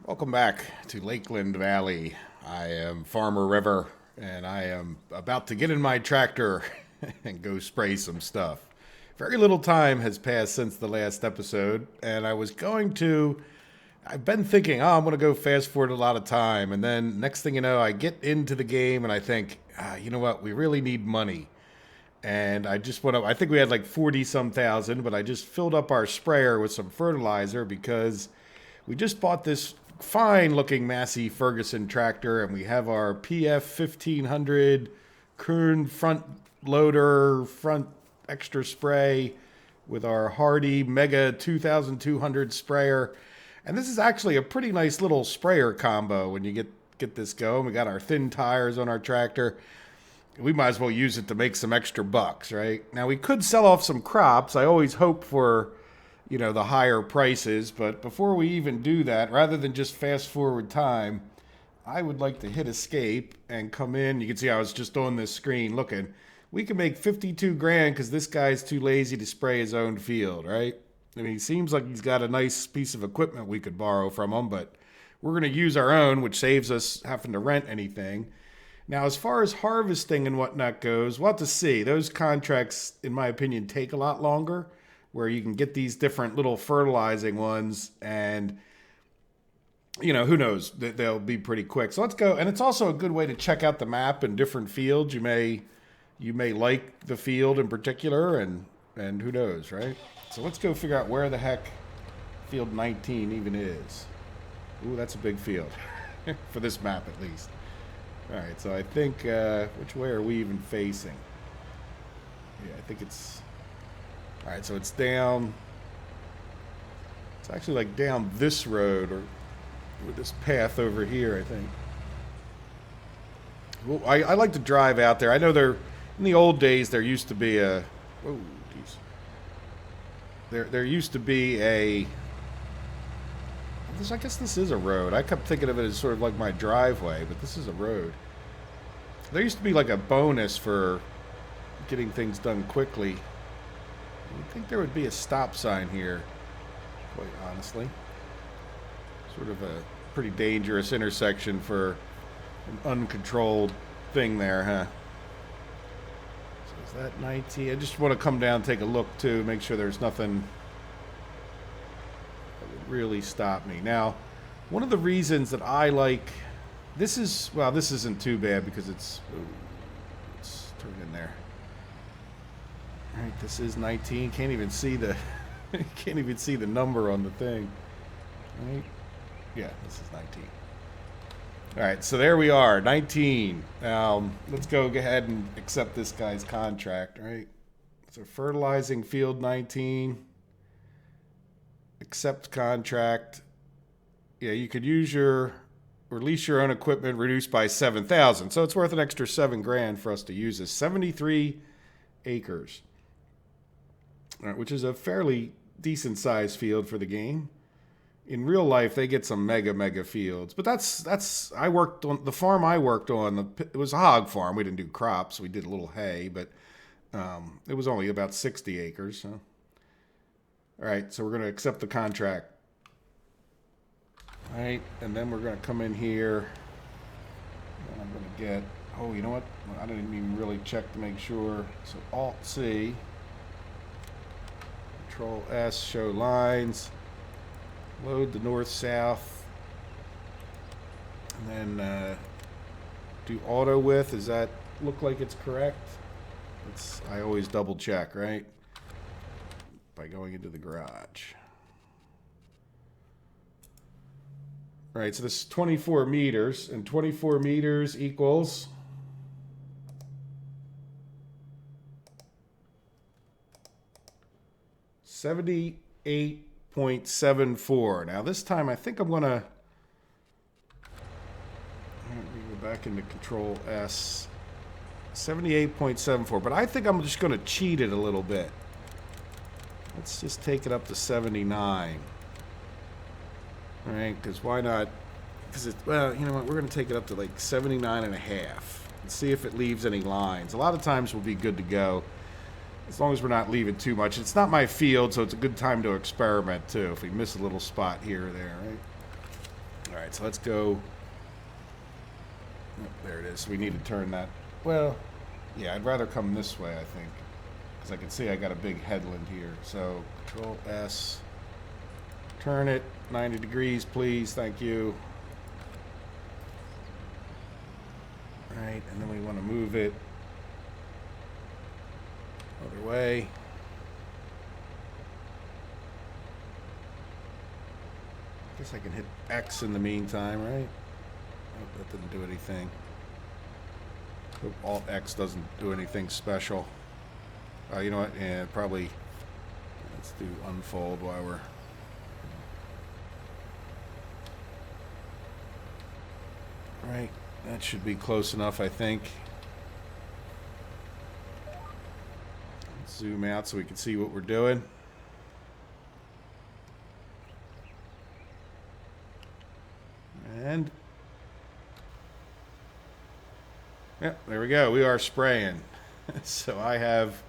Welcome back to Lakeland Valley. I am Farmer River, and I am about to get in my tractor and go spray some stuff. Very little time has passed since the last episode, and I've been thinking, I'm going to go fast forward a lot of time, and then next thing you know, I get into the game and I think, you know what, we really need money. And I think we had like 40 some thousand, but I just filled up our sprayer with some fertilizer because we just bought this fine looking Massey Ferguson tractor, and we have our PF1500 Kern front loader, front extra spray with our Hardy Mega 2200 sprayer. And this is actually a pretty nice little sprayer combo when you get this going. We got our thin tires on our tractor. We might as well use it to make some extra bucks, right? Now we could sell off some crops. I always hope for the higher prices. But before we even do that, rather than just fast forward time, I would like to hit escape and come in. You can see I was just on this screen looking. We can make 52 grand because this guy's too lazy to spray his own field, right? I mean, he seems like he's got a nice piece of equipment we could borrow from him, but we're going to use our own, which saves us having to rent anything. Now, as far as harvesting and whatnot goes, we'll have to see. Those contracts, in my opinion, take a lot longer, where you can get these different little fertilizing ones, and who knows, they'll be pretty quick. So let's go. And it's also a good way to check out the map in different fields. You may like the field in particular, and who knows, right? So let's go figure out where the heck field 19 even is. Ooh, that's a big field for this map at least. All right, so I think which way are we even facing? Yeah, I think it's all right. So it's down. It's actually like down this road, or with this path over here, I think. Well, I like to drive out there. I know in the old days there used to be a. Whoa, geez. There used to be a. I guess this is a road. I kept thinking of it as sort of like my driveway, but this is a road. There used to be like a bonus for getting things done quickly. I think there would be a stop sign here, quite honestly. Sort of a pretty dangerous intersection for an uncontrolled thing there, huh? So is that 19? I just want to come down and take a look too, make sure there's nothing really stop me. Now, one of the reasons that I like this isn't too bad because it's turned in there. All right, this is 19. Can't even see the number on the thing. Right? Yeah, this is 19. All right, so there we are, 19. Let's go ahead and accept this guy's contract. Right? So fertilizing field 19. Accept contract. Yeah, you could use lease your own equipment reduced by 7,000. So it's worth an extra 7 grand for us to use this. 73 acres, all right, which is a fairly decent sized field for the game. In real life, they get some mega fields, but I worked on the farm I worked on. It was a hog farm. We didn't do crops. We did a little hay, but it was only about 60 acres. So. All right, so we're going to accept the contract. All right, and then we're going to come in here. And I'm going to get, you know what? I didn't even really check to make sure. So Alt-C, Control-S, show lines, load the north-south, and then do auto width. Does that look like it's correct? I always double check, right? By going into the garage. All right, so this is 24 meters, and 24 meters equals 78.74. Now this time I think I'm gonna go back into Control S. 78.74, but I think I'm just gonna cheat it a little bit. Let's just take it up to 79. All right, because why not? Because you know what? We're going to take it up to like 79 and a half and see if it leaves any lines. A lot of times we'll be good to go as long as we're not leaving too much. It's not my field, so it's a good time to experiment too if we miss a little spot here or there, right? All right, so let's go. Oh, there it is. We need to turn that. Well, yeah, I'd rather come this way, I think, because I can see I got a big headland here. So Control S. Turn it 90 degrees, please. Thank you. All right, and then we want to move it other way. Guess I can hit X in the meantime, right? Oh, that didn't do anything. Hope Alt X doesn't do anything special. You know what? Yeah, probably. Let's do unfold while we're. Right, that should be close enough, I think. Let's zoom out so we can see what we're doing. And yeah, there we go. We are spraying. So I have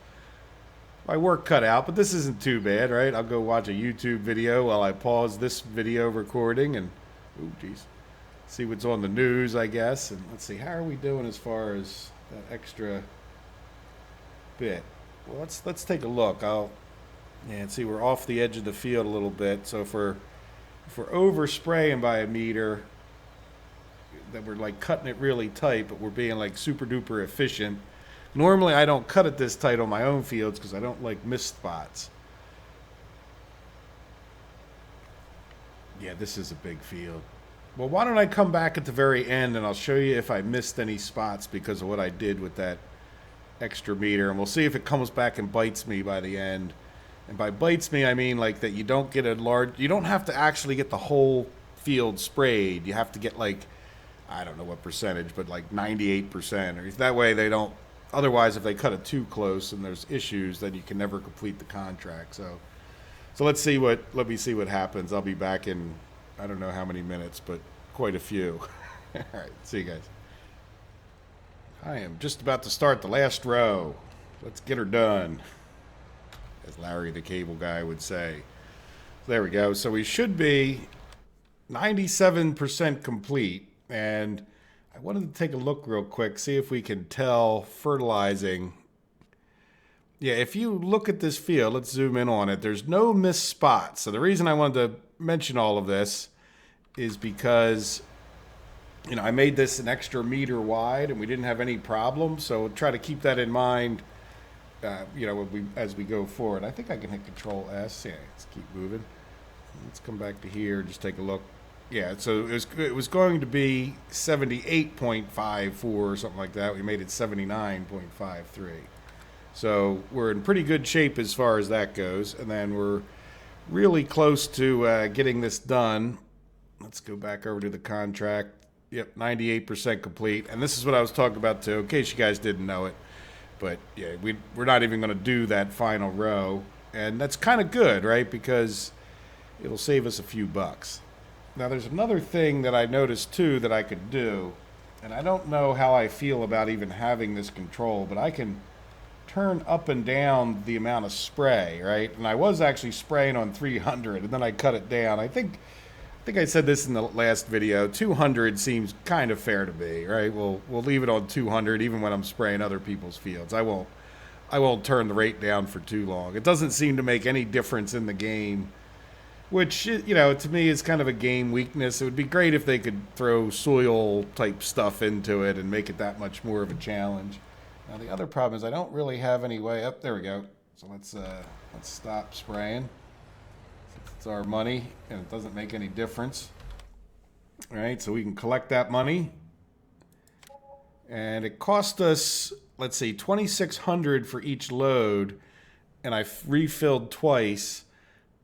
my work cut out, but this isn't too bad, right? I'll go watch a YouTube video while I pause this video recording and, ooh, geez, see what's on the news, I guess. And let's see, how are we doing as far as that extra bit? Well, let's take a look. See, we're off the edge of the field a little bit. So if we're over spraying by a meter, that we're like cutting it really tight, but we're being like super duper efficient. Normally I don't cut it this tight on my own fields because I don't like missed spots. Yeah, this is a big field. Well, why don't I come back at the very end and I'll show you if I missed any spots because of what I did with that extra meter, and we'll see if it comes back and bites me by the end. And by bites me, I mean like that you don't get you don't have to actually get the whole field sprayed. You have to get like, I don't know what percentage, but like 98%, or that way they don't. Otherwise, if they cut it too close and there's issues, then you can never complete the contract. So let me see what happens. I'll be back in, I don't know how many minutes, but quite a few. All right, see you guys. I am just about to start the last row. Let's get her done, as Larry the Cable Guy would say. There we go. So we should be 97% complete. And I wanted to take a look real quick, see if we can tell fertilizing. Yeah, if you look at this field, let's zoom in on it. There's no missed spots. So the reason I wanted to mention all of this is because, you know, I made this an extra meter wide and we didn't have any problems. So we'll try to keep that in mind, you know, as we go forward. I think I can hit Control S. Yeah, let's keep moving. Let's come back to here, just take a look. Yeah, so it was going to be 78.54 or something like that. We made it 79.53. So we're in pretty good shape as far as that goes. And then we're really close to getting this done. Let's go back over to the contract. Yep, 98% complete. And this is what I was talking about too, in case you guys didn't know it. But yeah, we're not even going to do that final row. And that's kind of good, right? Because it'll save us a few bucks. Now, there's another thing that I noticed, too, that I could do. And I don't know how I feel about even having this control, but I can turn up and down the amount of spray, right? And I was actually spraying on 300, and then I cut it down. I think I said this in the last video. 200 seems kind of fair to me, right? We'll leave it on 200, even when I'm spraying other people's fields. I won't turn the rate down for too long. It doesn't seem to make any difference in the game, which, you know, to me is kind of a game weakness. It would be great if they could throw soil type stuff into it and make it that much more of a challenge. Now the other problem is I don't really have any way up. There we go. So let's stop spraying. It's our money and it doesn't make any difference. All right, so we can collect that money. And it cost us, let's see, $2,600 for each load, and I refilled twice.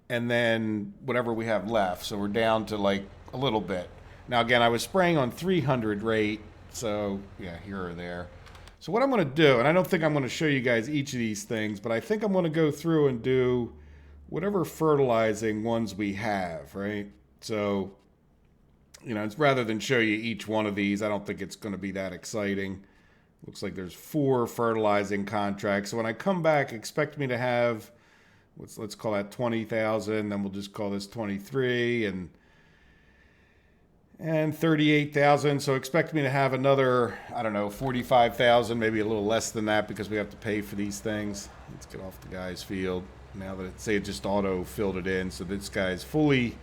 And then whatever we have left. So we're down to like a little bit. Now, again, I was spraying on 300 rate. So, yeah, here or there. So what I'm going to do, and I don't think I'm going to show you guys each of these things, but I think I'm going to go through and do whatever fertilizing ones we have, right? So, you know, it's rather than show you each one of these, I don't think it's going to be that exciting. Looks like there's 4 fertilizing contracts. So when I come back, expect me to have, let's call that 20,000, then we'll just call this 23, and and 38,000. So expect me to have another, I don't know, 45,000, maybe a little less than that because we have to pay for these things. Let's get off the guy's field. Now that say it just auto filled it in, so this guy's fully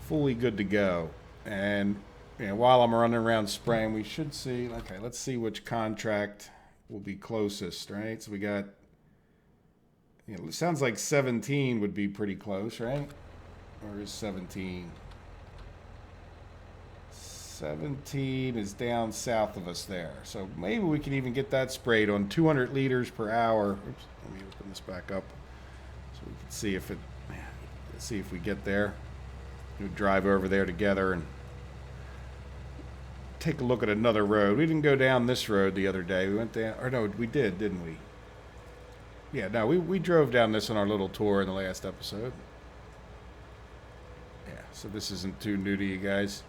good to go. And while I'm running around spraying, we should see. Okay, let's see which contract will be closest, right? So we got. It sounds like 17 would be pretty close, right? Or is 17? 17 is down south of us there. So maybe we can even get that sprayed on 200 liters per hour. Oops, let me open this back up so we can see if we get there. We'll drive over there together and take a look at another road. We didn't go down this road the other day. We went down, or no, we did, didn't we? Yeah, no, we drove down this on our little tour in the last episode. Yeah, so this isn't too new to you guys.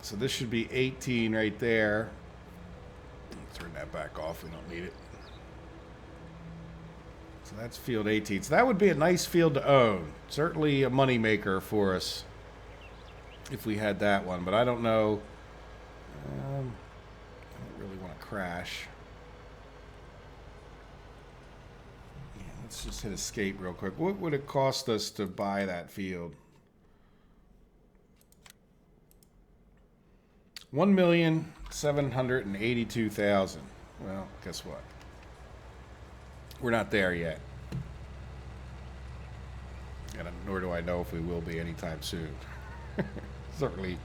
So this should be 18 right there. Turn that back off. We don't need it. So that's field 18. So that would be a nice field to own. Certainly a moneymaker for us if we had that one. But I don't know. I don't really want to crash. Yeah, let's just hit escape real quick. What would it cost us to buy that field? 1,782,000. Well, guess what? We're not there yet. And nor do I know if we will be anytime soon. Certainly.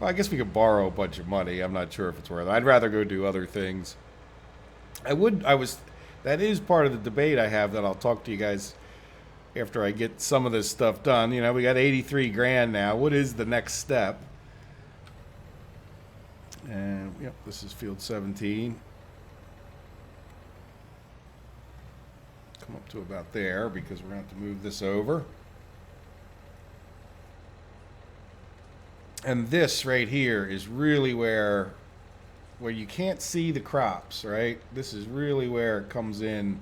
Well, I guess we could borrow a bunch of money. I'm not sure if it's worth it. I'd rather go do other things. That is part of the debate I have that I'll talk to you guys after I get some of this stuff done. We got 83 grand now. What is the next step? And yep, this is field 17. Come up to about there because we're going to have to move this over. And this right here is really where you can't see the crops, right? This is really where it comes in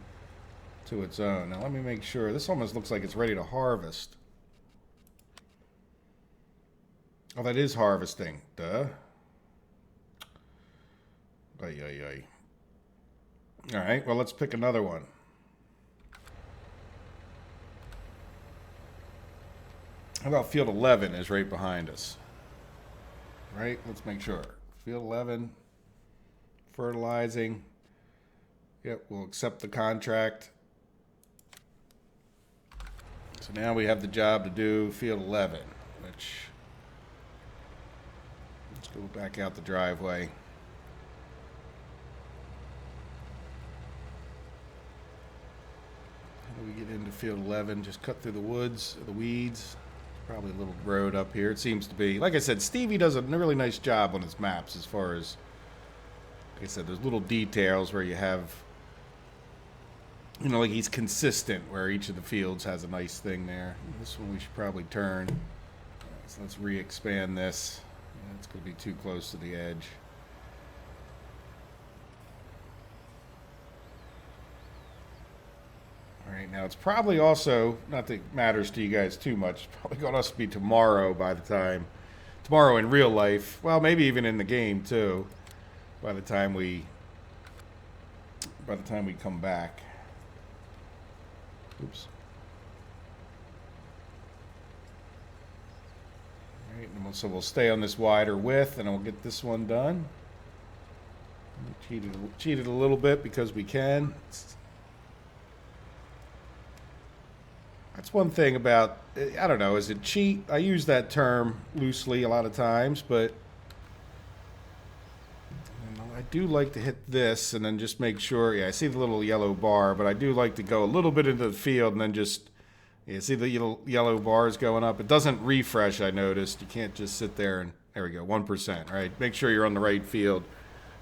to its own. Now let me make sure. This almost looks like it's ready to harvest. Oh, that is harvesting. Duh. Ay. All right, well, let's pick another one. How about field 11 is right behind us? Right, let's make sure. Field 11, fertilizing. Yep, we'll accept the contract. So now we have the job to do field 11, which, let's go back out the driveway. We get into field 11, just cut through the woods, the weeds. Probably a little road up here. It seems to be. Like I said, Stevie does a really nice job on his maps as far as, like I said, there's little details where you have, like he's consistent where each of the fields has a nice thing there. This one we should probably turn. So let's re-expand this. It's going to be too close to the edge. All right, now it's probably also, not that it matters to you guys too much, it's probably going to be tomorrow tomorrow in real life, well, maybe even in the game too, by the time we come back. Oops. All right, so we'll stay on this wider width and we'll get this one done. Cheated a little bit because we can. That's one thing about, I don't know, is it cheat? I use that term loosely a lot of times, but I do like to hit this and then just make sure, I see the little yellow bar, but I do like to go a little bit into the field and then just, see the yellow bars going up. It doesn't refresh, I noticed. You can't just sit there and, there we go, 1%, right? Make sure you're on the right field.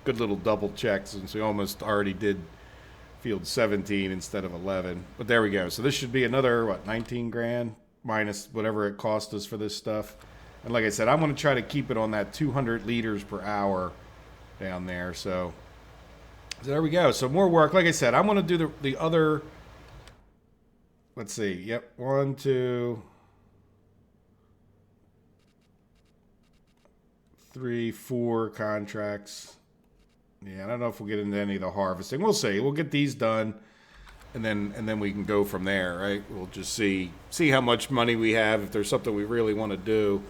Good little double check since we almost already did field 17 instead of 11, but there we go. So this should be another 19 grand minus whatever it cost us for this stuff. And like I said, I'm going to try to keep it on that 200 liters per hour down there. So there we go. So more work. Like I said, I'm going to do the other. Let's see. Yep, 1, 2, 3, 4 contracts. Yeah, I don't know if we'll get into any of the harvesting. We'll see. We'll get these done, and then we can go from there, right? We'll just see how much money we have, if there's something we really want to do.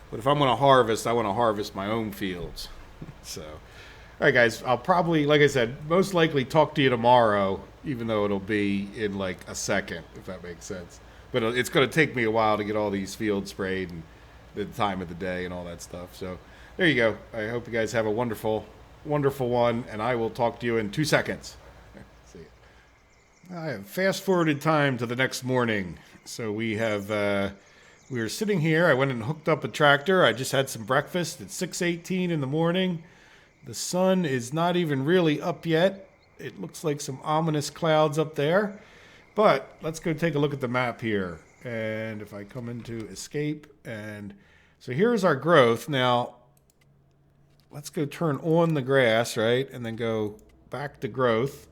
But if I'm going to harvest, I want to harvest my own fields. So, all right, guys, I'll probably, like I said, most likely talk to you tomorrow, even though it'll be in like a second, if that makes sense. But it's going to take me a while to get all these fields sprayed and the time of the day and all that stuff. So there you go. I hope you guys have a wonderful, wonderful one, and I will talk to you in 2 seconds. See you. I have fast-forwarded time to the next morning. So we were sitting here. I went and hooked up a tractor. I just had some breakfast at 6:18 in the morning. The sun is not even really up yet. It looks like some ominous clouds up there. But let's go take a look at the map here. And if I come into escape, and so here's our growth. Now, let's go turn on the grass, right? And then go back to growth.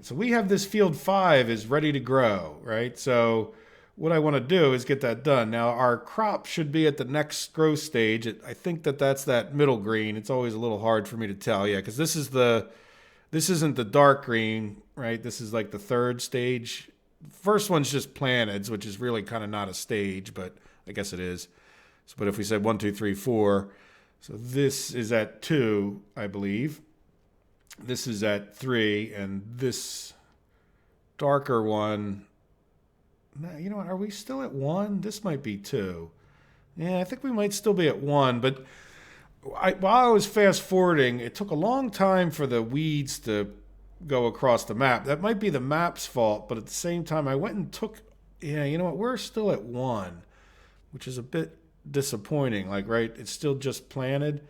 So we have this field 5 is ready to grow, right? So what I want to do is get that done. Now, our crop should be at the next growth stage. I think that's that middle green. It's always a little hard for me to tell, yeah, because this isn't the dark green, right? This is like the third stage. First one's just planted, which is really kind of not a stage, but I guess it is. So, but if we said 1, 2, 3, 4, so this is at 2, I believe. This is at 3, and this darker one. You know what? Are we still at 1? This might be 2. Yeah, I think we might still be at 1. But while I was fast forwarding, it took a long time for the weeds to go across the map. That might be the map's fault, but at the same time, I went and took. Yeah, you know what? We're still at 1, which is a bit disappointing. Like, right? It's still just planted.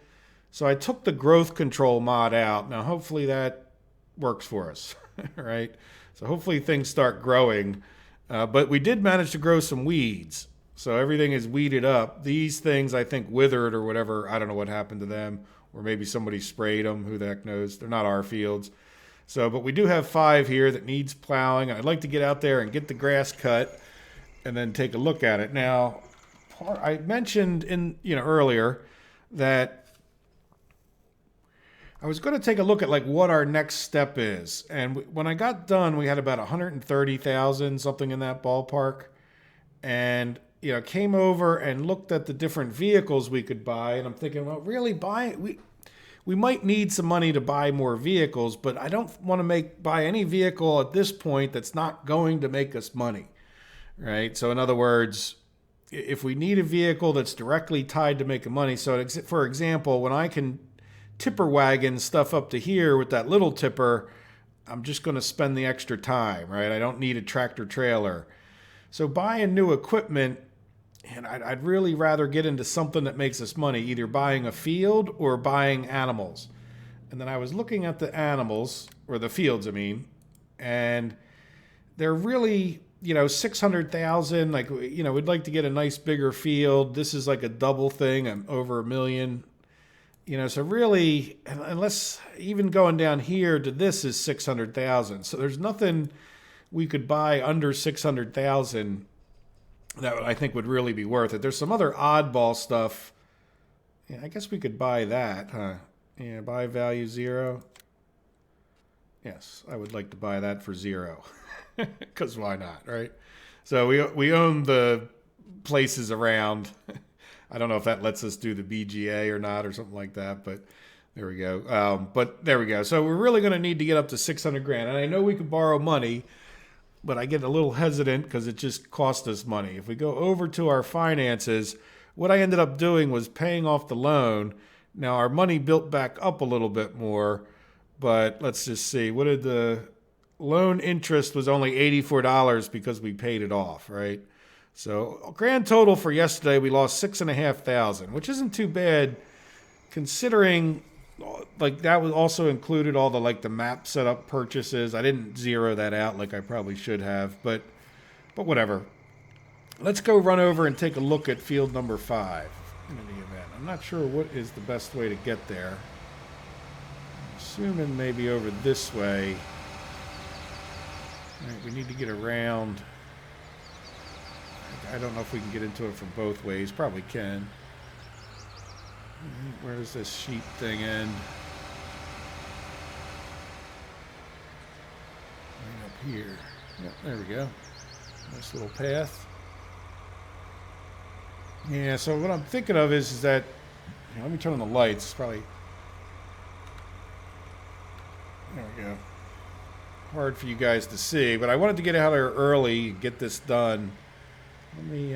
So I took the growth control mod out. Now, hopefully that works for us, right? So hopefully things start growing. But we did manage to grow some weeds. So everything is weeded up. These things, I think, withered or whatever. I don't know what happened to them. Or maybe somebody sprayed them. Who the heck knows? They're not our fields. So, but we do have 5 here that needs plowing. I'd like to get out there and get the grass cut and then take a look at it. Now, I mentioned earlier that I was going to take a look at like what our next step is. And when I got done, we had about 130,000, something in that ballpark. And, came over and looked at the different vehicles we could buy. And I'm thinking, well, really we might need some money to buy more vehicles, but I don't want to buy any vehicle at this point that's not going to make us money, right? So in other words, if we need a vehicle that's directly tied to making money, so for example, when I can tipper wagon stuff up to here with that little tipper, I'm just going to spend the extra time, right? I don't need a tractor trailer. So buying new equipment, and I'd really rather get into something that makes us money, either buying a field or buying animals. And then I was looking at the animals, or the fields, I mean, and they're really, 600,000. Like, we'd like to get a nice bigger field. This is like a double thing. I'm over $1 million. So really, unless even going down here to this is 600,000. So there's nothing we could buy under 600,000 that I think would really be worth it. There's some other oddball stuff. Yeah, I guess we could buy that, huh? Yeah, buy value 0. Yes, I would like to buy that for 0. Because why not, right? So we own the places around. I don't know if that lets us do the BGA or not or something like that, but there we go. But there we go. So we're really going to need to get up to 600 grand. And I know we could borrow money, but I get a little hesitant because it just cost us money. If we go over to our finances, what I ended up doing was paying off the loan. Now our money built back up a little bit more, but let's just see. What did the loan interest was only $84 because we paid it off, right? So grand total for yesterday, we lost 6,500, which isn't too bad considering like that was also included all the like the map setup purchases. I didn't zero that out like I probably should have, but whatever. Let's go run over and take a look at field number 5 in any event. I'm not sure what is the best way to get there. I'm assuming maybe over this way. All right, we need to get around. I don't know if we can get into it from both ways. Probably can. Where does this sheep thing end? Right up here. Yep, there we go. Nice little path. Yeah, so what I'm thinking of is that, let me turn on the lights. It's probably, there we go. Hard for you guys to see, but I wanted to get out here early, get this done. Let me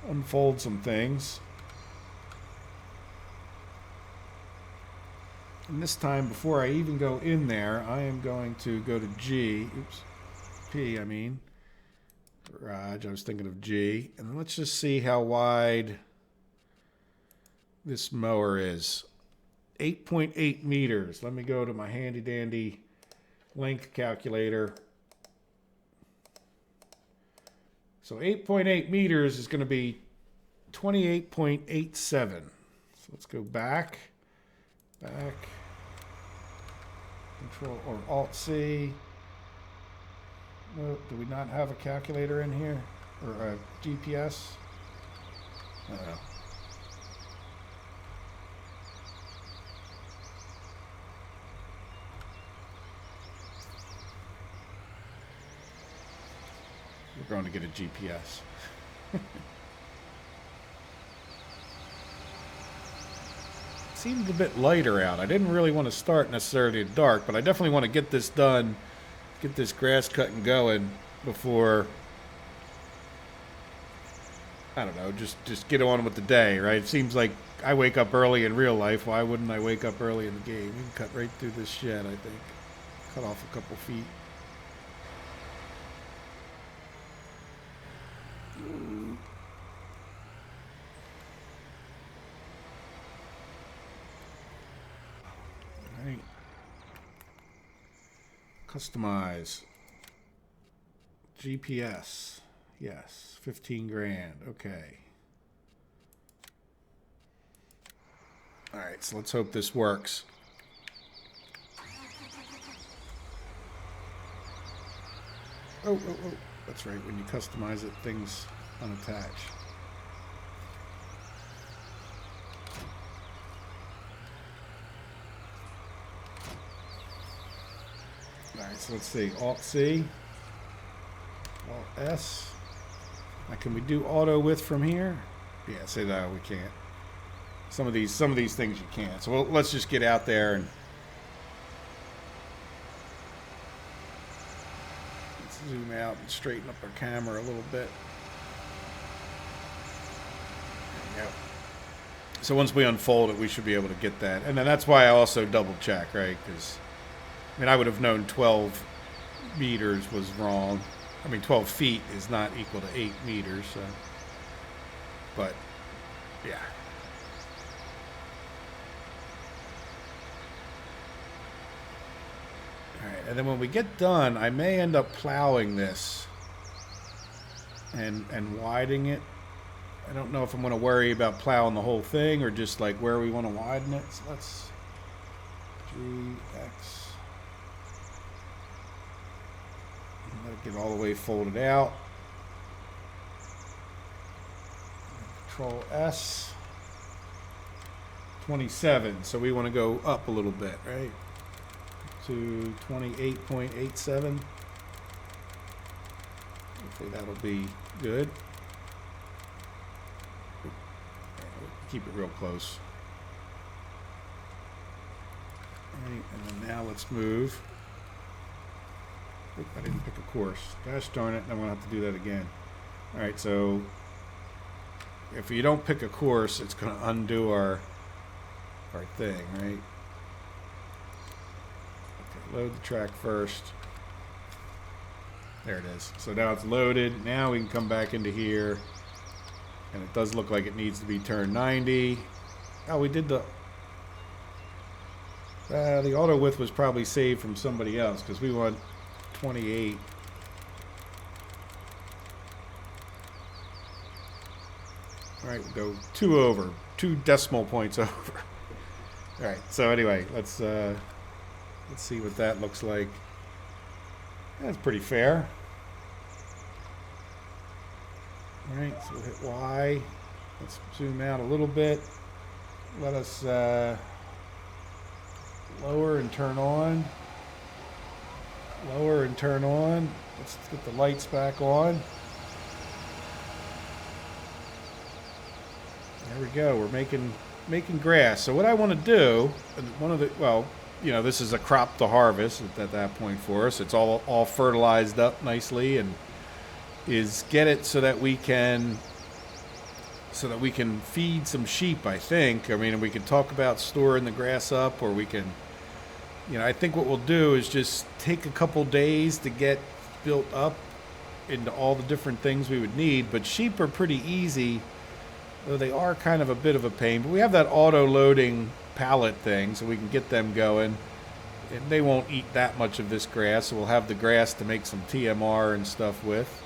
unfold some things. And this time, before I even go in there, I am going to go to G. Oops. P, I mean. Garage. I was thinking of G. And then let's just see how wide this mower is. 8.8 meters. Let me go to my handy dandy length calculator. So 8.8 meters is going to be 28.87. So let's go back. Control or Alt C. No, do we not have a calculator in here? Or a GPS? Uh-oh. We're going to get a GPS. Seemed a bit lighter out. I didn't really want to start necessarily at dark, but I definitely want to get this done, get this grass cut and going before, I don't know, just get on with the day, right? It seems like I wake up early in real life. Why wouldn't I wake up early in the game? We can cut right through this shed, I think. Cut off a couple feet. Right. Customize. GPS. Yes. 15 grand. Okay. Alright, so let's hope this works. Oh. That's right. When you customize it, things unattach. Alright, so let's see. Alt C. Alt S. Now, can we do auto width from here? Yeah, say that we can't. Some of these things you can't. So let's just get out there and let's zoom out and straighten up our camera a little bit. There we go. So once we unfold it, we should be able to get that. And then that's why I also double check, right? Because I mean, I would have known 12 meters was wrong. I mean, 12 feet is not equal to 8 meters. So. But, yeah. All right, and then when we get done, I may end up plowing this and widening it. I don't know if I'm going to worry about plowing the whole thing or just like where we want to widen it. So let's GX. Let it get all the way folded out. Control S. 27. So we want to go up a little bit, right? To 28.87. Hopefully that'll be good. Keep it real close. All right, and then now let's move. Oop, I didn't pick a course. Gosh darn it, I'm going to have to do that again. Alright, so if you don't pick a course, it's going to undo our thing, right? Okay, load the track first. There it is. So now it's loaded. Now we can come back into here. And it does look like it needs to be turned 90. Oh, we did the auto width was probably saved from somebody else because we want 28. All right, we'll go 2 over, 2 decimal points over. All right, so anyway, let's see what that looks like. That's pretty fair. All right, so we'll hit Y. Let's zoom out a little bit. Let us lower and turn on. Lower and turn on. Let's get the lights back on. There we go. We're making grass. So what I want to do, this is a crop to harvest at that point for us. It's all fertilized up nicely, and is get it so that we can feed some sheep, I think. I mean, we can talk about storing the grass up, or we can, I think what we'll do is just take a couple days to get built up into all the different things we would need. But sheep are pretty easy, though they are kind of a bit of a pain. But we have that auto-loading pallet thing, so we can get them going. And they won't eat that much of this grass, so we'll have the grass to make some TMR and stuff with.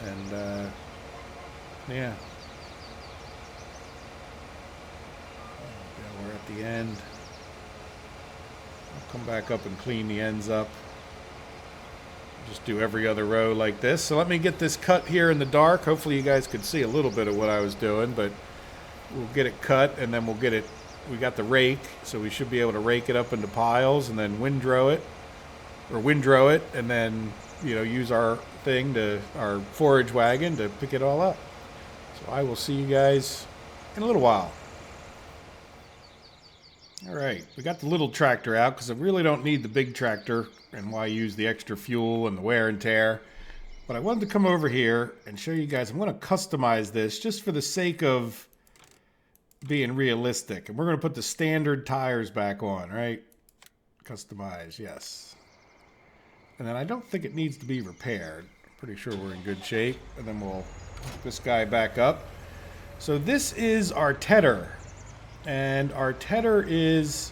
And, yeah. We're at the end. I'll come back up and clean the ends up. Just do every other row like this. So let me get this cut here in the dark. Hopefully you guys could see a little bit of what I was doing, but we'll get it cut, and then we'll get it. We got the rake, so we should be able to rake it up into piles and then windrow it, and then use our forage wagon to pick it all up. So I will see you guys in a little while. All right, we got the little tractor out because I really don't need the big tractor, and why use the extra fuel and the wear and tear. But I wanted to come over here and show you guys. I'm going to customize this just for the sake of being realistic. And we're going to put the standard tires back on, right? Customize, yes. And then I don't think it needs to be repaired. I'm pretty sure we're in good shape. And then we'll hook this guy back up. So this is our tedder. And our tedder is...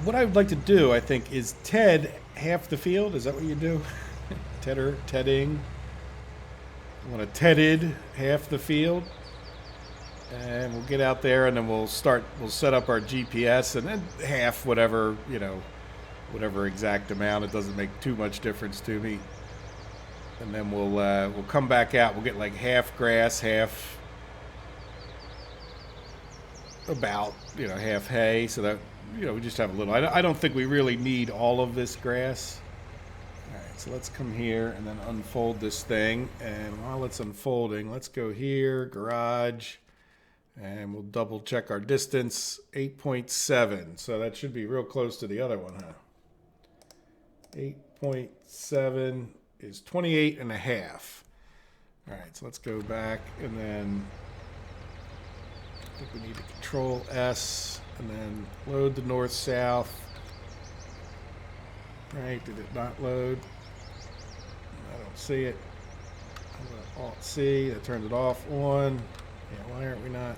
what I would like to do, I think, is ted half the field. Is that what you do? Tedding. I want to tedded half the field. And we'll get out there, and then we'll set up our GPS, and then half whatever exact amount. It doesn't make too much difference to me. And then we'll come back out. We'll get like half grass, half half hay, so that we just have a little. I don't think we really need all of this grass. All right, so let's come here and then unfold this thing. And while it's unfolding, let's go here, garage, and we'll double check our distance, 8.7. So that should be real close to the other one, huh? 8.7 is 28 and a half. All right, so let's go back, and then I think we need to Control S and then load the north-south. Right, did it not load? I don't see it. I'm going to Alt-C, that turns it off, on. Yeah, why aren't we not?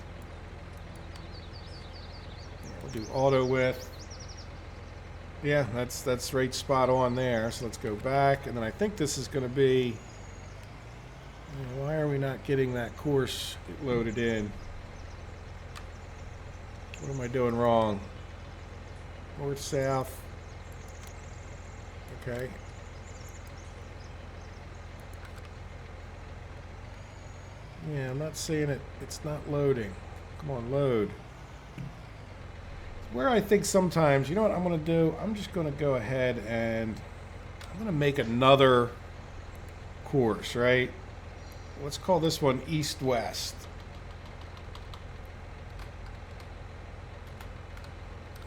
Yeah, we'll do auto width. Yeah, that's right spot on there. So let's go back, and then I think this is going to be, why are we not getting that course loaded in? What am I doing wrong? North, south. Okay. Yeah, I'm not seeing it. It's not loading. Come on, load. Where I think sometimes, you know what I'm going to do? I'm just going to go ahead and I'm going to make another course, right? Let's call this one east-west.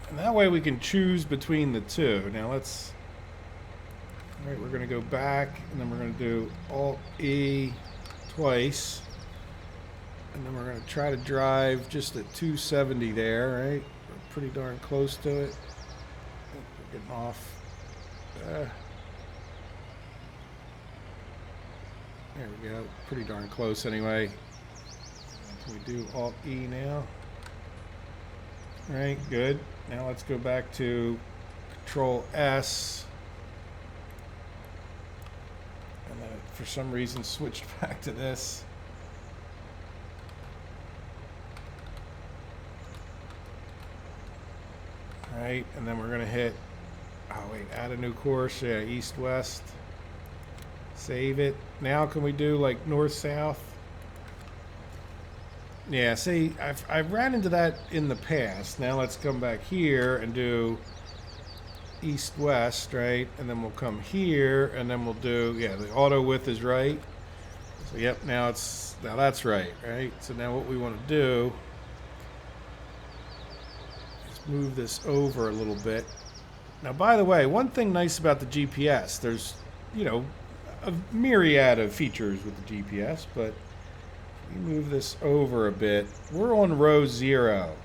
And that way we can choose between the two. Now let's, all right, we're going to go back, and then we're going to do Alt-E twice. And then we're going to try to drive just at 270 there, right? We're pretty darn close to it. We're getting off. There we go. Pretty darn close anyway. Can we do Alt-E now? All right, good. Now let's go back to Control-S. And then it, for some reason, switched back to this. All right, and then we're going to hit, oh wait, add a new course. Yeah, east-west. Save it. Now can we do like north-south? Yeah, see, I've ran into that in the past. Now let's come back here and do east-west, right? And then we'll come here, and then we'll do, yeah, the auto width is right. So, yep, now that's right, right? So now what we want to do is move this over a little bit. Now, by the way, one thing nice about the GPS, there's, you know, a myriad of features with the GPS, but we move this over a bit. We're on row 0,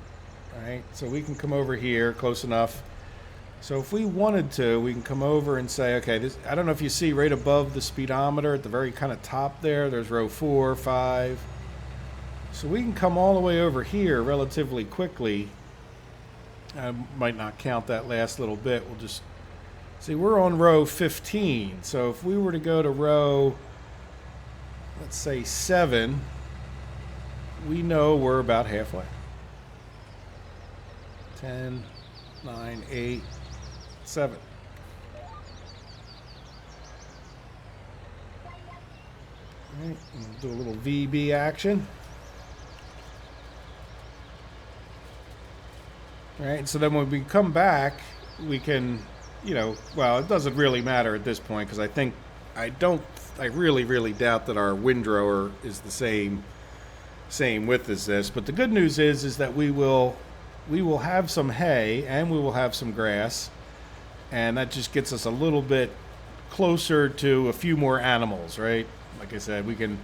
right? So we can come over here close enough. So if we wanted to, we can come over and say, okay, this, I don't know if you see right above the speedometer at the very kind of top there, there's row 4, 5. So we can come all the way over here relatively quickly. I might not count that last little bit. We'll just see, we're on row 15. So if we were to go to row, let's say 7, we know we're about halfway. 10, 9, 8, 7. All right, we'll do a little VB action. All right, so then when we come back, we can, you know, well, it doesn't really matter at this point because I really doubt that our windrower is the same width as this. But the good news is that we will have some hay and we will have some grass, and that just gets us a little bit closer to a few more animals, right? Like I said, we'll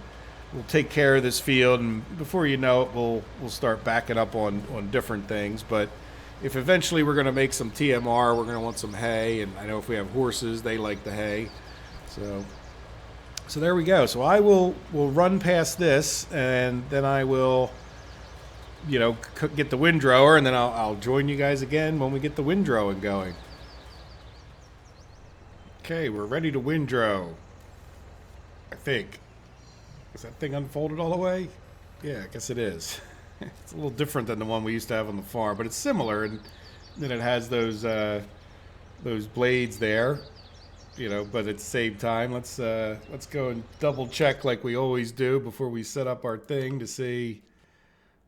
take care of this field, and before you know it, we'll start backing up on different things. But if eventually we're going to make some TMR, we're going to want some hay, and I know if we have horses, they like the hay. So there we go. So I will run past this, and then I will, you know, get the windrower, and then I'll join you guys again when we get the windrowing going. Okay, we're ready to windrow. I think. Is that thing unfolded all the way? Yeah, I guess it is. It's a little different than the one we used to have on the farm, but it's similar, and then it has those blades there, you know. But at the same time, let's go and double check like we always do before we set up our thing to see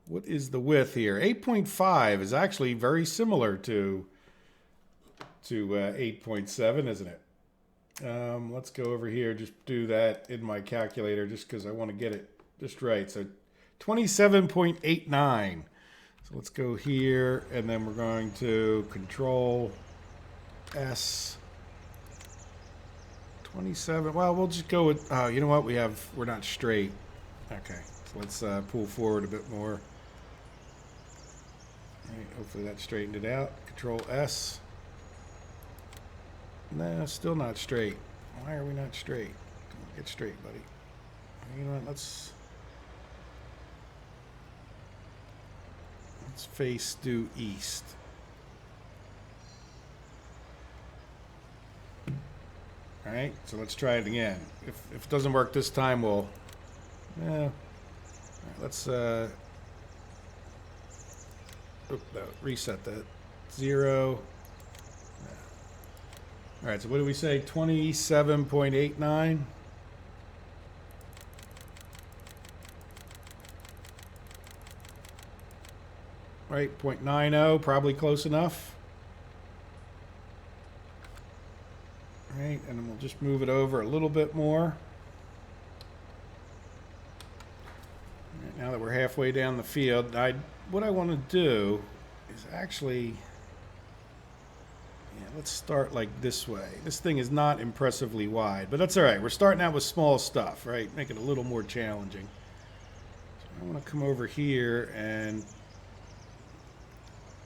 what is the width here. 8.5 is actually very similar to 8.7, isn't it? Let's go over here, just do that in my calculator just because I want to get it just right. So 27.89. So let's go here, and then we're going to Control S. 27. Well, we'll just go with, you know what? We're not straight. Okay. So let's pull forward a bit more. All right, hopefully that straightened it out. Control S. No, still not straight. Why are we not straight? Come on, get straight, buddy. You know what? Let's face due east. All right, so let's try it again. If it doesn't work this time, we'll, yeah. All right, let's reset that. 0. All right, so what do we say? 27.89. Right, 0.90, probably close enough. All right, and then we'll just move it over a little bit more. All right, now that we're halfway down the field, what I want to do is actually, yeah, let's start like this way. This thing is not impressively wide, but that's all right. We're starting out with small stuff, right? Make it a little more challenging. So I want to come over here and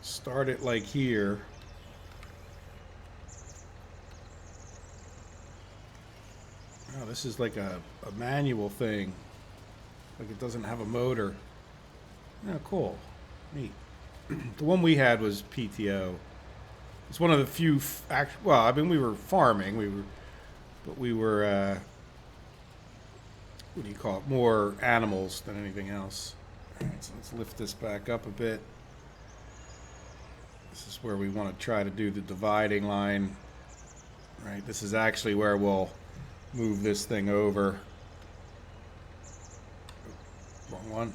start it like here. Oh, this is like a manual thing. Like it doesn't have a motor. Oh, cool. Neat. The one we had was PTO. It's one of the few, well, I mean, we were farming, but we were, what do you call it, more animals than anything else. All right, so let's lift this back up a bit. This is where we want to try to do the dividing line, right? This is actually where we'll move this thing over. Wrong one.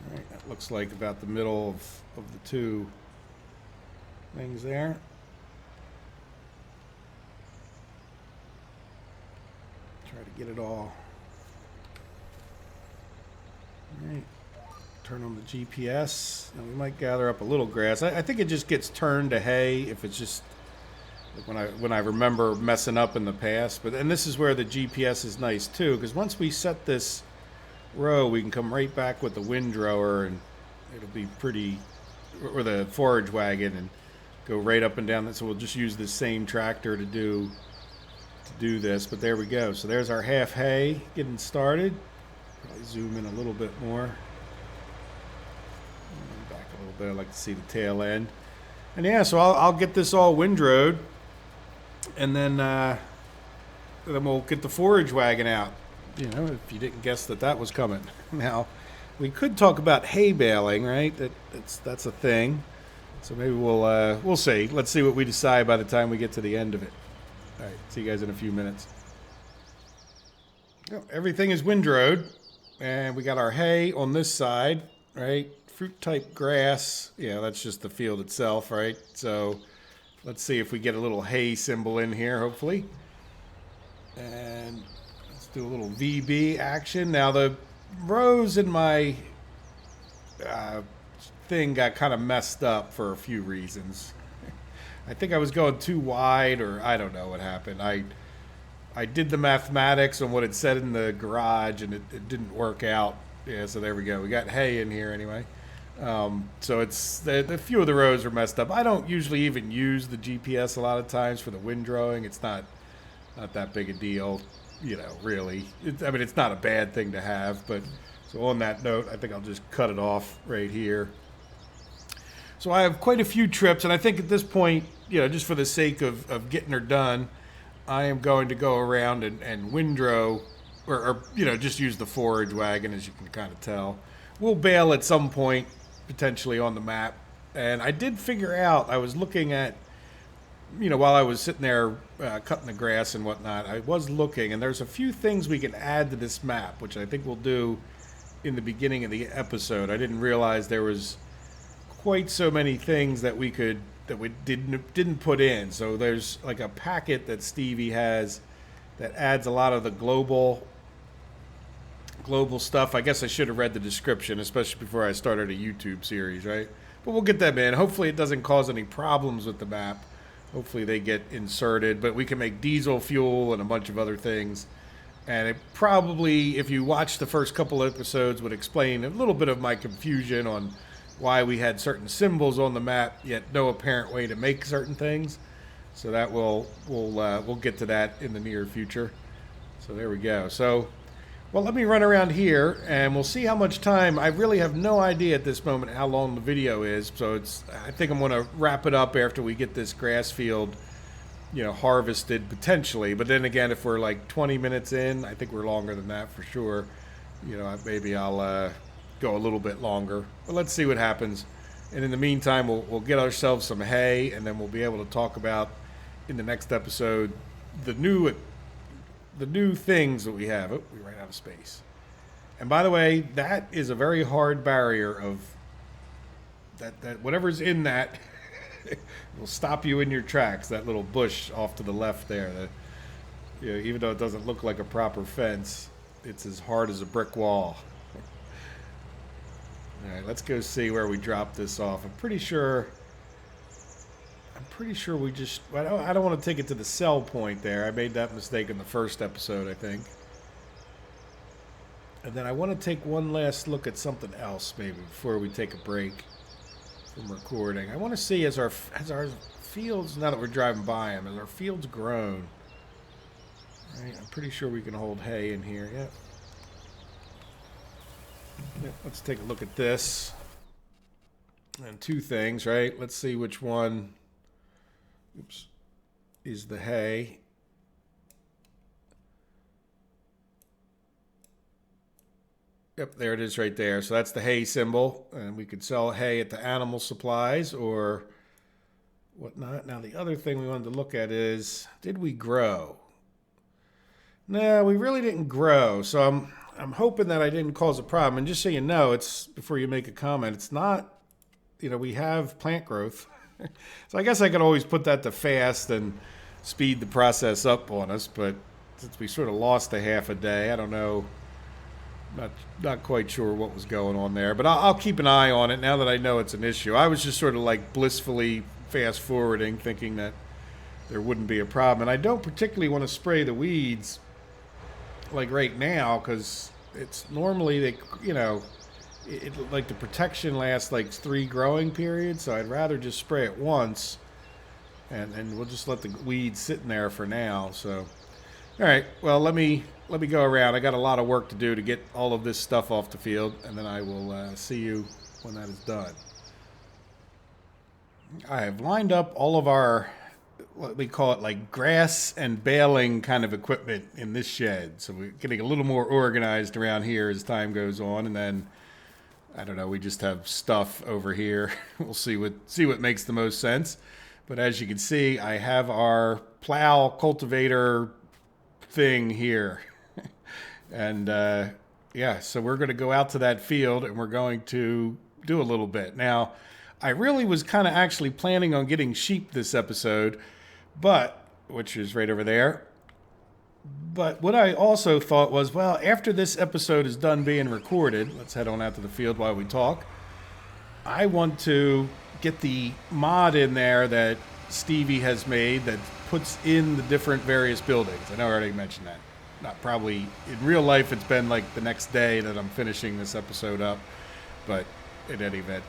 All right, that looks like about the middle of the two things there. Try to get it all. All right. Turn on the GPS, and we might gather up a little grass. I think it just gets turned to hay if it's just like when I remember messing up in the past. And this is where the GPS is nice too, because once we set this row, we can come right back with the windrower, and it'll be pretty, or the forage wagon, and go right up and down. So we'll just use the same tractor to do this. But there we go. So there's our half hay getting started. Probably zoom in a little bit more. But I'd like to see the tail end. And yeah, so I'll get this all windrowed, and then we'll get the forage wagon out. You know, if you didn't guess that was coming. Now, we could talk about hay baling, right? That's a thing. So maybe we'll see. Let's see what we decide by the time we get to the end of it. All right, see you guys in a few minutes. Everything is windrowed, and we got our hay on this side, right? Fruit type grass, yeah, that's just the field itself, right? So let's see if we get a little hay symbol in here, hopefully. And let's do a little VB action. Now the rows in my thing got kind of messed up for a few reasons. I think I was going too wide, or I don't know what happened. I did the mathematics on what it said in the garage, and it didn't work out. Yeah, so there we go. We got hay in here anyway. So it's the few of the rows are messed up. I don't usually even use the GPS a lot of times for the windrowing. It's not that big a deal, you know, really. I mean, it's not a bad thing to have, but so on that note, I think I'll just cut it off right here. So I have quite a few trips, and I think at this point, you know, just for the sake of getting her done, I am going to go around and windrow, or you know, just use the forage wagon, as you can kind of tell. We'll bale at some point, potentially on the map. And I did figure out, I was looking at, you know, while I was sitting there cutting the grass and whatnot, I was looking, and there's a few things we can add to this map, which I think we'll do in the beginning of the episode. I didn't realize there was quite so many things that we didn't put in. So there's like a packet that Stevie has that adds a lot of the global stuff. I guess I should have read the description, especially before I started a YouTube series, right? But we'll get them in. Hopefully it doesn't cause any problems with the map. Hopefully they get inserted, but we can make diesel fuel and a bunch of other things. And it probably, if you watch the first couple episodes, would explain a little bit of my confusion on why we had certain symbols on the map, yet no apparent way to make certain things. So that we'll get to that in the near future. So there we go. So, well, let me run around here, and we'll see how much time. I really have no idea at this moment how long the video is, so I think I'm going to wrap it up after we get this grass field, you know, harvested potentially. But then again, if we're like 20 minutes in, I think we're longer than that for sure. You know, maybe I'll go a little bit longer. But let's see what happens. And in the meantime, we'll get ourselves some hay, and then we'll be able to talk about in the next episode the new things that we have. Oh, we ran out of space. And by the way, that is a very hard barrier of that whatever's in that will stop you in your tracks. That little bush off to the left there. You know, even though it doesn't look like a proper fence, it's as hard as a brick wall. All right, let's go see where we drop this off. I'm pretty sure we just, I don't want to take it to the sell point there. I made that mistake in the first episode, I think. And then I want to take one last look at something else maybe before we take a break from recording. I want to see as our fields, now that we're driving by them, as our fields grown. Right, I'm pretty sure we can hold hay in here. Yep. Let's take a look at this. And two things, right? Let's see which one is the hay. Yep, there it is right there. So that's the hay symbol. And we could sell hay at the animal supplies, or whatnot. Now, the other thing we wanted to look at is, did we grow? No, we really didn't grow. So I'm hoping that I didn't cause a problem. And just so you know, it's before you make a comment, it's not, we have plant growth. So I guess I could always put that to fast and speed the process up on us. But since we sort of lost a half a day, I don't know. Not quite sure what was going on there. But I'll keep an eye on it now that I know it's an issue. I was just sort of like blissfully fast forwarding, thinking that there wouldn't be a problem. And I don't particularly want to spray the weeds like right now, because it's normally like the protection lasts like 3 growing periods, so I'd rather just spray it once and we'll just let the weeds sit in there for now. So all right, well, let me go around. I got a lot of work to do to get all of this stuff off the field, and then I will see you when that is done. I have lined up all of our, what we call it, like grass and baling kind of equipment in this shed. So we're getting a little more organized around here as time goes on. And then, I don't know, we just have stuff over here. We'll see what makes the most sense. But as you can see, I have our plow cultivator thing here. And yeah, so we're going to go out to that field and we're going to do a little bit. Now, I really was kind of actually planning on getting sheep this episode, which is right over there. But what I also thought was, well, after this episode is done being recorded, let's head on out to the field while we talk. I want to get the mod in there that Stevie has made that puts in the different various buildings. I know I already mentioned that. Not probably in real life, it's been like the next day that I'm finishing this episode up, but in any event,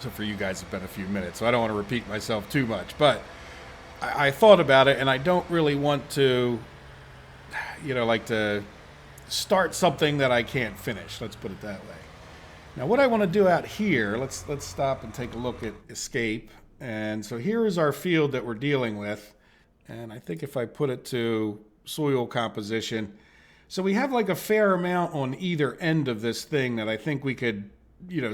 so for you guys, it's been a few minutes, so I don't want to repeat myself too much. But I thought about it, and I don't really want to, like to start something that I can't finish. Let's put it that way. Now, what I want to do out here, let's stop and take a look at escape. And so here is our field that we're dealing with. And I think if I put it to soil composition, so we have like a fair amount on either end of this thing that I think we could,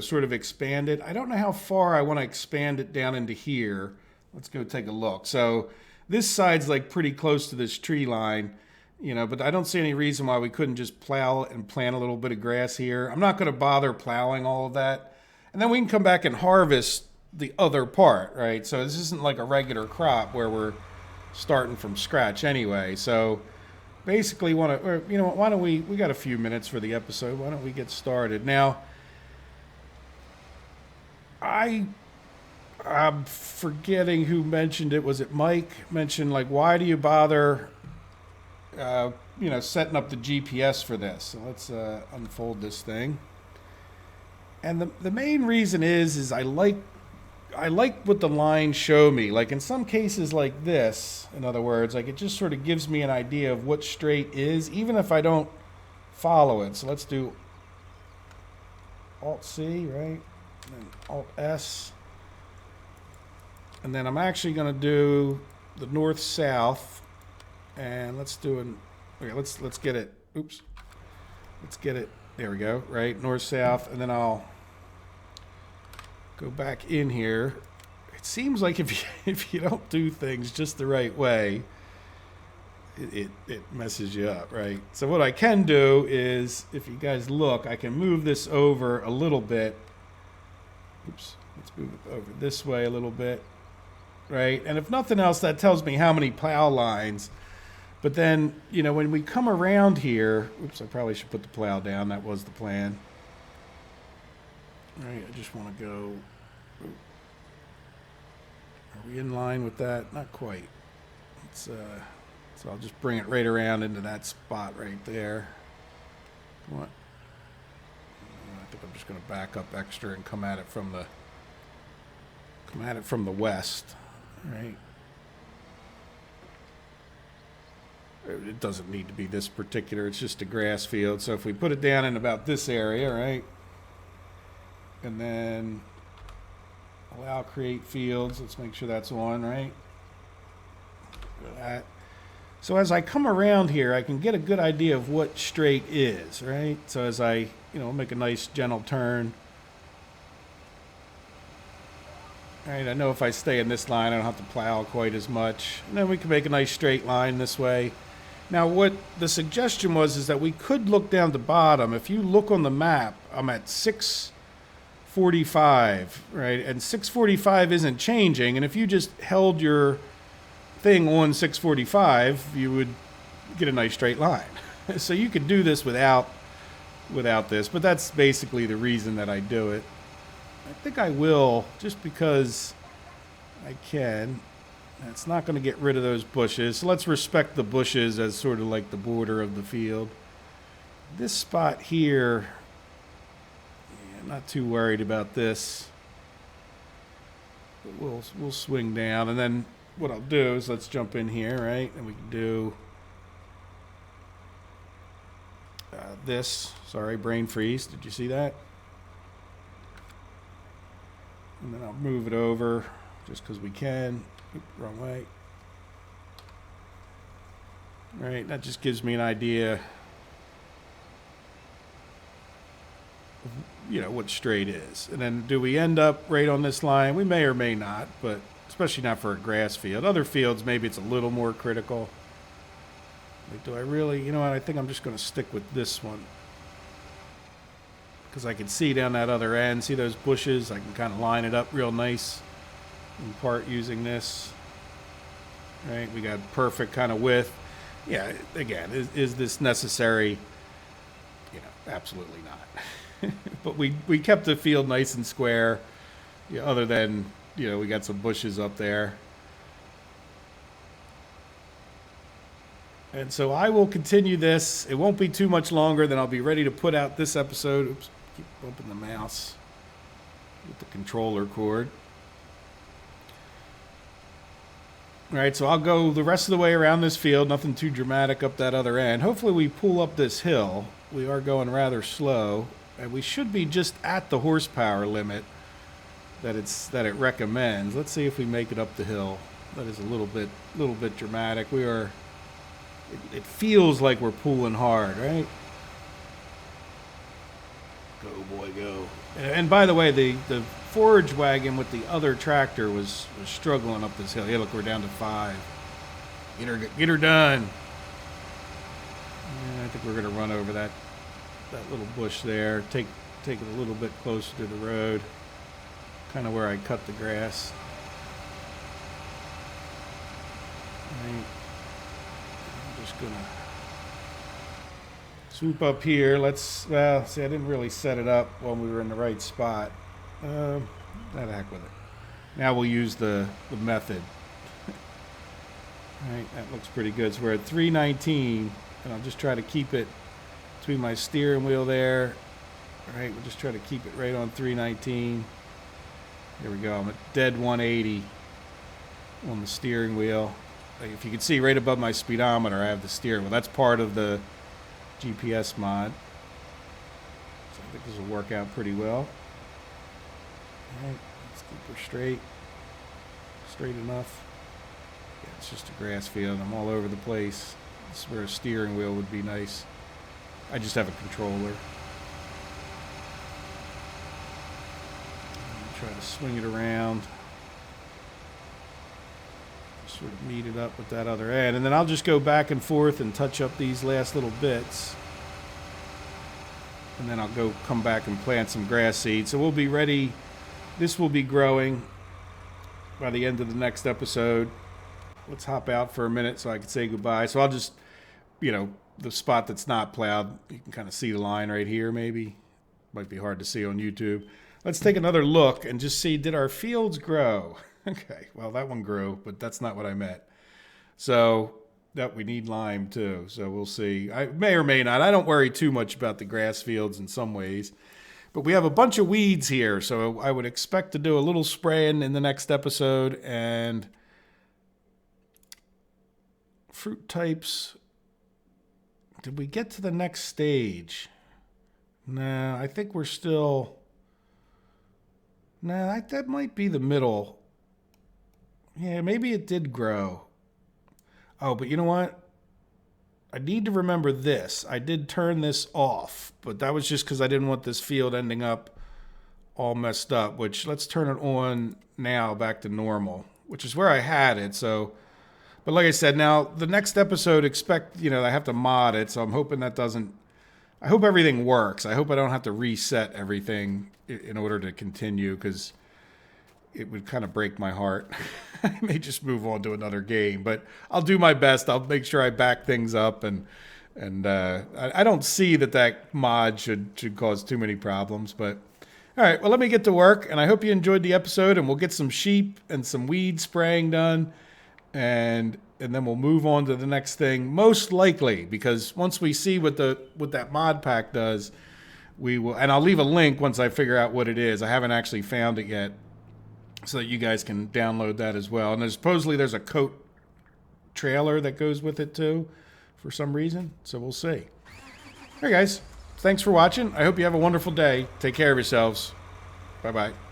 sort of expand it. I don't know how far I want to expand it down into here. Let's go take a look. So this side's like pretty close to this tree line, but I don't see any reason why we couldn't just plow and plant a little bit of grass here. I'm not going to bother plowing all of that. And then we can come back and harvest the other part, right? So this isn't like a regular crop where we're starting from scratch anyway. So basically why don't we got a few minutes for the episode. Why don't we get started? Now, I'm forgetting who mentioned it. Was it Mike? Mentioned, like, why do you bother, setting up the GPS for this? So let's unfold this thing. And the main reason is I like what the lines show me. Like in some cases like this, in other words, like it just sort of gives me an idea of what straight is, even if I don't follow it. So let's do Alt-C, right? And Alt-S. And then I'm actually going to do the north-south. And let's do let's get it. Oops. Let's get it. There we go. Right? North-south. And then I'll go back in here. It seems like if you don't do things just the right way, it messes you up, right? So what I can do is, if you guys look, I can move this over a little bit. Oops. Let's move it over this way a little bit. Right? And if nothing else, that tells me how many plow lines. But then, when we come around here, oops, I probably should put the plow down. That was the plan. All right, I just want to go. Are we in line with that? Not quite. So I'll just bring it right around into that spot right there. What? I think I'm just going to back up extra and come at it from the west. Right. It doesn't need to be this particular. It's just a grass field. So if we put it down in about this area, right? And then allow create fields. Let's make sure that's on, right? That. So as I come around here, I can get a good idea of what straight is, right? So as I, make a nice gentle turn. All right, I know if I stay in this line, I don't have to plow quite as much. And then we can make a nice straight line this way. Now, what the suggestion was is that we could look down the bottom. If you look on the map, I'm at 645, right? And 645 isn't changing. And if you just held your thing on 645, you would get a nice straight line. So you could do this without this, but that's basically the reason that I do it. I think I will, just because I can. It's not going to get rid of those bushes. So let's respect the bushes as sort of like the border of the field. This spot here, yeah, I'm not too worried about this. But we'll swing down, and then what I'll do is let's jump in here, right? And we can do this. Sorry, brain freeze. Did you see that? And then I'll move it over just because we can. Oop, wrong way. All right, that just gives me an idea of, you know, what straight is. And then do we end up right on this line? We may or may not, but especially not for a grass field. Other fields, maybe it's a little more critical. Like, do I really, you know what, I think I'm just going to stick with this one. Because I can see down that other end, see those bushes? I can kind of line it up real nice, in part using this. Right, we got perfect kind of width. Yeah, again, is this necessary? You know, absolutely not. But we kept the field nice and square, yeah, other than, you know, we got some bushes up there. And so I will continue this. It won't be too much longer, then I'll be ready to put out this episode. Oops, keep bumping the mouse with the controller cord. All right, so I'll go the rest of the way around this field, nothing too dramatic up that other end. Hopefully we pull up this hill. We are going rather slow, and we should be just at the horsepower limit that it recommends. Let's see if we make it up the hill. That is a little bit dramatic. We are. It feels like we're pulling hard, right? Go, boy, go. And by the way, the forage wagon with the other tractor was struggling up this hill. Yeah, look, we're down to 5. Get her done. Yeah, I think we're going to run over that little bush there. Take it a little bit closer to the road. Kind of where I cut the grass. Right. Gonna swoop up here. Well, see, I didn't really set it up when we were in the right spot. That heck with it. Now we'll use the method. All right, that looks pretty good. So we're at 319, and I'll just try to keep it between my steering wheel there. All right, we'll just try to keep it right on 319. Here we go. I'm at dead 180 on the steering wheel. If you can see right above my speedometer, I have the steering wheel. That's part of the GPS mod. So I think this will work out pretty well. All right, let's keep her straight. Straight enough. Yeah, it's just a grass field. I'm all over the place. This is where a steering wheel would be nice. I just have a controller. Try to swing it around. Sort of meet it up with that other end, and then I'll just go back and forth and touch up these last little bits, and then I'll come back and plant some grass seed. So we'll be ready. This will be growing by the end of the next episode. Let's hop out for a minute so I can say goodbye. So I'll just, you know, the spot that's not plowed, you can kind of see the line right here. Maybe might be hard to see on YouTube. Let's take another look and just see, did our fields grow? Okay, well, that one grew, but that's not what I meant. So that we need lime too, so we'll see. I may or may not. I don't worry too much about the grass fields in some ways, but we have a bunch of weeds here, so I would expect to do a little spraying in the next episode. And fruit types, did we get to the next stage? No, I think we're still... No, that might be the middle. Yeah, maybe it did grow. Oh, but you know what? I need to remember this. I did turn this off, but that was just because I didn't want this field ending up all messed up, which let's turn it on now back to normal, which is where I had it. So, but like I said, now the next episode, expect, I have to mod it. So I'm hoping that doesn't, I hope everything works. I hope I don't have to reset everything in order to continue, because it would kind of break my heart. I may just move on to another game, but I'll do my best. I'll make sure I back things up, and I don't see that mod should cause too many problems. But all right, well, let me get to work, and I hope you enjoyed the episode, and we'll get some sheep and some weed spraying done, and then we'll move on to the next thing, most likely, because once we see what that mod pack does, we will, and I'll leave a link once I figure out what it is. I haven't actually found it yet, so that you guys can download that as well. And supposedly there's a coat trailer that goes with it too, for some reason. So we'll see. All right, guys. Thanks for watching. I hope you have a wonderful day. Take care of yourselves. Bye-bye.